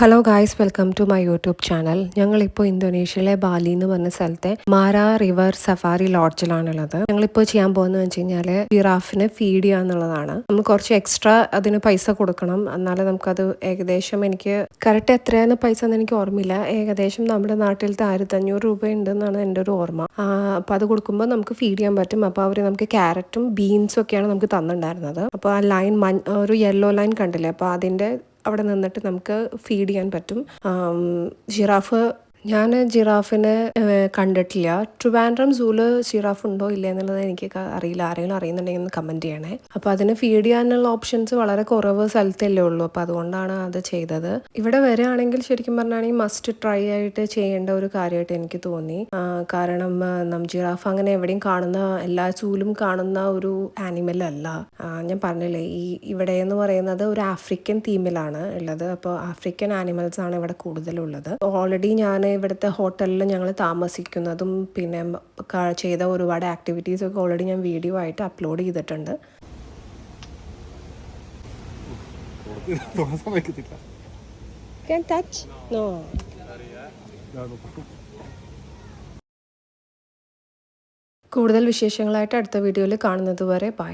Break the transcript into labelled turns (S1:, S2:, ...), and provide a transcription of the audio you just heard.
S1: Hello guys, welcome to my YouTube channel. ഞങ്ങളിപ്പോൾ ഇന്തോനേഷ്യയിലെ ബാലി എന്ന് പറഞ്ഞ സ്ഥലത്തെ മാര റിവർ സഫാരി ലോഡ്ജിലാണുള്ളത്. ഞങ്ങളിപ്പോൾ ചെയ്യാൻ പോകുന്നത് വെച്ച് കഴിഞ്ഞാൽ ജിറാഫിനെ ഫീഡ് ചെയ്യുക എന്നുള്ളതാണ്. നമ്മൾ കുറച്ച് എക്സ്ട്രാ അതിന് പൈസ കൊടുക്കണം. എന്നാലും നമുക്കത് ഏകദേശം, എനിക്ക് കറക്റ്റ് എത്രയാണ് പൈസ എന്ന് എനിക്ക് ഓർമ്മയില്ല, ഏകദേശം നമ്മുടെ നാട്ടിലത്തെ 1500 രൂപ ഉണ്ടെന്നാണ് എൻ്റെ ഒരു ഓർമ്മ. അപ്പോൾ അത് കൊടുക്കുമ്പോൾ നമുക്ക് ഫീഡ് ചെയ്യാൻ പറ്റും. അപ്പോൾ അവർ നമുക്ക് ക്യാരറ്റും ബീൻസും ഒക്കെയാണ് നമുക്ക് തന്നിട്ടുണ്ടായിരുന്നത്. അപ്പോൾ ആ ലൈൻ ഒരു യെല്ലോ ലൈൻ കണ്ടില്ലേ, അപ്പോൾ അതിൻ്റെ അവിടെ നിന്നിട്ട് നമുക്ക് ഫീഡ് ചെയ്യാൻ പറ്റും. ജിറാഫ്, ഞാൻ ജിറാഫിനെ കണ്ടിട്ടില്ല. ട്രിവാൻഡ്രം സൂല് ജിറാഫ് ഉണ്ടോ ഇല്ല എന്നുള്ളത് എനിക്ക് അറിയില്ല. ആരെങ്കിലും അറിയുന്നുണ്ടെങ്കിൽ ഒന്ന് കമൻറ്റ് ചെയ്യണേ. അപ്പോൾ അതിന് ഫീഡ് ചെയ്യാനുള്ള ഓപ്ഷൻസ് വളരെ കുറവ് സ്ഥലത്തല്ലേ ഉള്ളൂ. അപ്പോൾ അതുകൊണ്ടാണ് അത് ചെയ്തത്. ഇവിടെ വരികയാണെങ്കിൽ ശരിക്കും പറഞ്ഞാണെങ്കിൽ മസ്റ്റ് ട്രൈ ആയിട്ട് ചെയ്യേണ്ട ഒരു കാര്യമായിട്ട് എനിക്ക് തോന്നി. കാരണം ജിറാഫ് അങ്ങനെ എവിടെയും കാണുന്ന, എല്ലാ സൂലും കാണുന്ന ഒരു ആനിമൽ അല്ല. ഞാൻ പറഞ്ഞില്ലേ, ഇവിടെ എന്ന് പറയുന്നത് ഒരു ആഫ്രിക്കൻ തീമിലാണ് ഉള്ളത്. അപ്പോൾ ആഫ്രിക്കൻ ആനിമൽസ് ആണ് ഇവിടെ കൂടുതലുള്ളത്. ഓൾറെഡി ഞാൻ ഇവിടുത്തെ ഹോട്ടലിൽ ഞങ്ങൾ താമസിക്കുന്നതും പിന്നെ ചെയ്ത ഒരുപാട് ആക്ടിവിറ്റീസ് ഒക്കെ ഓൾറെഡി ഞാൻ വീഡിയോ ആയിട്ട് അപ്ലോഡ് ചെയ്തിട്ടുണ്ട്. Can touch? No. കൂടുതൽ വിശേഷങ്ങളായിട്ട് അടുത്ത വീഡിയോയിൽ കാണുന്നത് വരെ ബൈ.